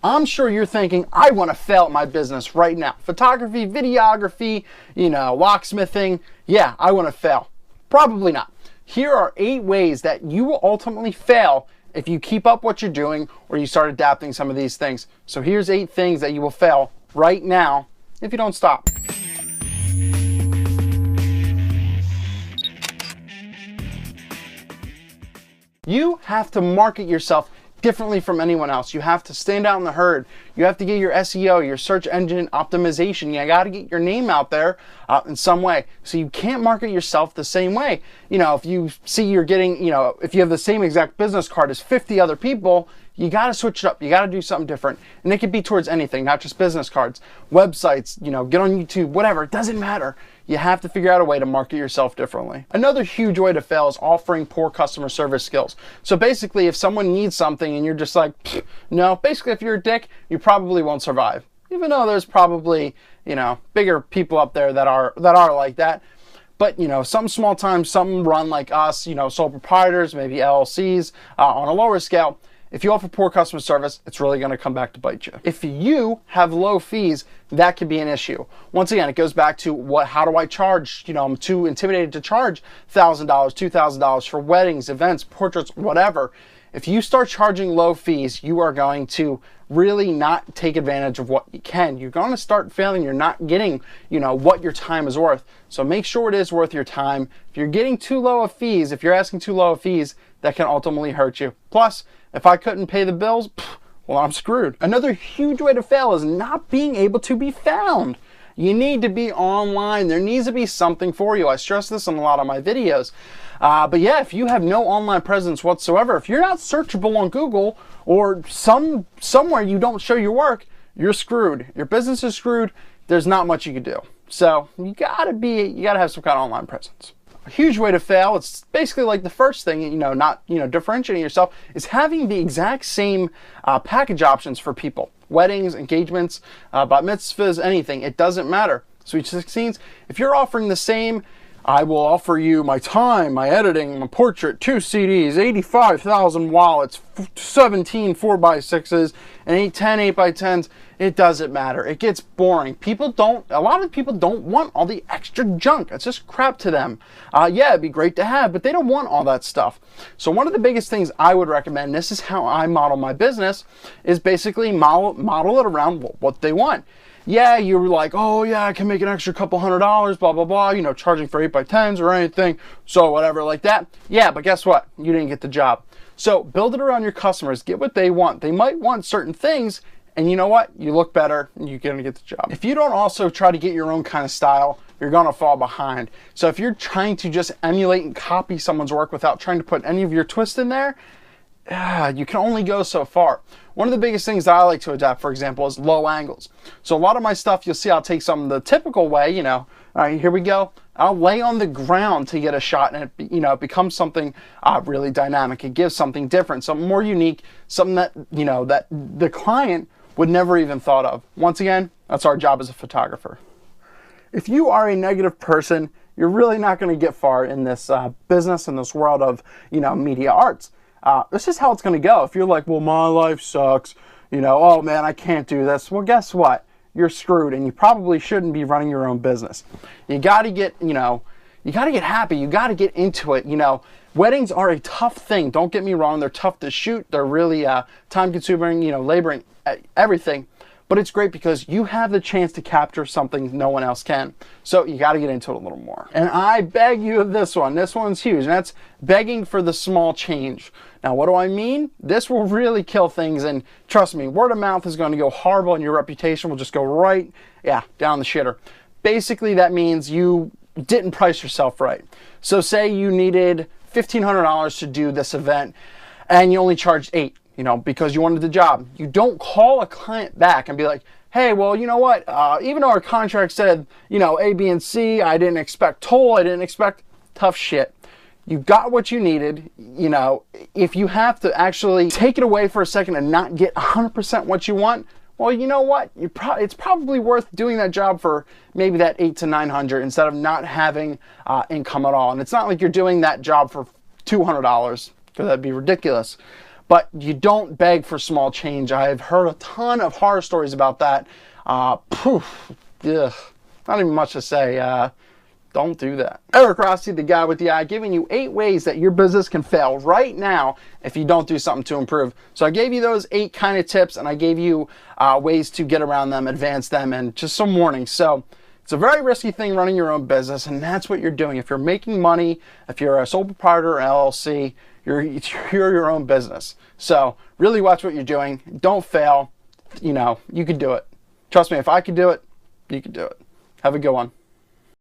I'm sure you're thinking, I want to fail at my business right now. Photography, videography, locksmithing. Yeah, I want to fail. Probably not. Here are 8 ways that you will ultimately fail if you keep up what you're doing or you start adapting some of these things. So here's 8 things that you will fail right now if you don't stop. You have to market yourself differently from anyone else. You have to stand out in the herd. You have to get your SEO, your search engine optimization. You got to get your name out there in some way. So you can't market yourself the same way. If you see you're getting, if you have the same exact business card as 50 other people, you got to switch it up. You got to do something different. And it could be towards anything, not just business cards, websites, get on YouTube, whatever. It doesn't matter. You have to figure out a way to market yourself differently. Another huge way to fail is offering poor customer service skills. So basically, if someone needs something and you're just like, no, basically if you're a dick, you probably won't survive. Even though there's probably, bigger people up there that are like that. But, some small time, some run like us, sole proprietors, maybe LLCs on a lower scale. If you offer poor customer service, it's really going to come back to bite you. If you have low fees, that could be an issue. Once again, it goes back to how do I charge? I'm too intimidated to charge $1,000, $2,000 for weddings, events, portraits, whatever. If you start charging low fees, you are going to really not take advantage of what you can. You're going to start failing. You're not getting, what your time is worth. So make sure it is worth your time. If you're getting too low of fees, if you're asking too low of fees, that can ultimately hurt you. Plus, if I couldn't pay the bills, well, I'm screwed. Another huge way to fail is not being able to be found. You need to be online. There needs to be something for you. I stress this in a lot of my videos. But yeah, if you have no online presence whatsoever, if you're not searchable on Google or somewhere you don't show your work, you're screwed. Your business is screwed. There's not much you can do. So you gotta have some kind of online presence. A huge way to fail, it's basically like the first thing, not differentiating yourself, is having the exact same package options for people. Weddings, engagements, bat mitzvahs, anything, it doesn't matter. Sweet 16s, if you're offering the same, I will offer you my time, my editing, my portrait, 2 CDs, 85,000 wallets, 17 4x6s, and 10 8x10s. It doesn't matter. It gets boring. A lot of people don't want all the extra junk. It's just crap to them. Yeah, it'd be great to have, but they don't want all that stuff. So one of the biggest things I would recommend, this is how I model my business, is basically model it around what they want. Yeah, you're like, oh yeah, I can make an extra couple $100, blah, blah, blah, charging for 8x10s or anything, so whatever like that. Yeah, but guess what? You didn't get the job. So build it around your customers, get what they want. They might want certain things, and you know what? You look better, and you're gonna get the job. If you don't also try to get your own kind of style, you're gonna fall behind. So if you're trying to just emulate and copy someone's work without trying to put any of your twist in there, you can only go so far. One of the biggest things that I like to adapt, for example, is low angles. So a lot of my stuff, you'll see I'll take some of the typical way, all right, here we go. I'll lay on the ground to get a shot, and it becomes something really dynamic. It gives something different, something more unique, something that, that the client would never even thought of. Once again, that's our job as a photographer. If you are a negative person, you're really not going to get far in this business, in this world of, media arts. This is how it's going to go. If you're like, well, my life sucks, oh man, I can't do this. Well, guess what? You're screwed, and you probably shouldn't be running your own business. You got to get, you got to get happy. You got to get into it. Weddings are a tough thing. Don't get me wrong. They're tough to shoot. They're really time consuming, laboring, everything. But it's great because you have the chance to capture something no one else can. So you got to get into it a little more. And I beg you of this one. This one's huge, and that's begging for the small change. Now, what do I mean? This will really kill things, and trust me, word of mouth is going to go horrible, and your reputation will just go right, down the shitter. Basically, that means you didn't price yourself right. So say you needed $1,500 to do this event, and you only charged $8. Because you wanted the job. You don't call a client back and be like, hey, well, you know what? Even though our contract said, A, B, and C, I didn't expect toll, I didn't expect tough shit. You got what you needed. If you have to actually take it away for a second and not get 100% what you want, well, you know what? It's probably worth doing that job for maybe that $800 to $900 instead of not having income at all. And it's not like you're doing that job for $200, because that'd be ridiculous. but you don't beg for small change. I've heard a ton of horror stories about that. Poof, ugh, not even much to say. Don't do that. Eric Rossi, the guy with the eye, giving you 8 ways that your business can fail right now if you don't do something to improve. So I gave you those 8 kind of tips, and I gave you ways to get around them, advance them, and just some warnings. So it's a very risky thing running your own business, and that's what you're doing. If you're making money, if you're a sole proprietor or LLC, you're your own business. So really watch what you're doing. Don't fail. You know, you can do it. Trust me, if I could do it, you could do it. Have a good one.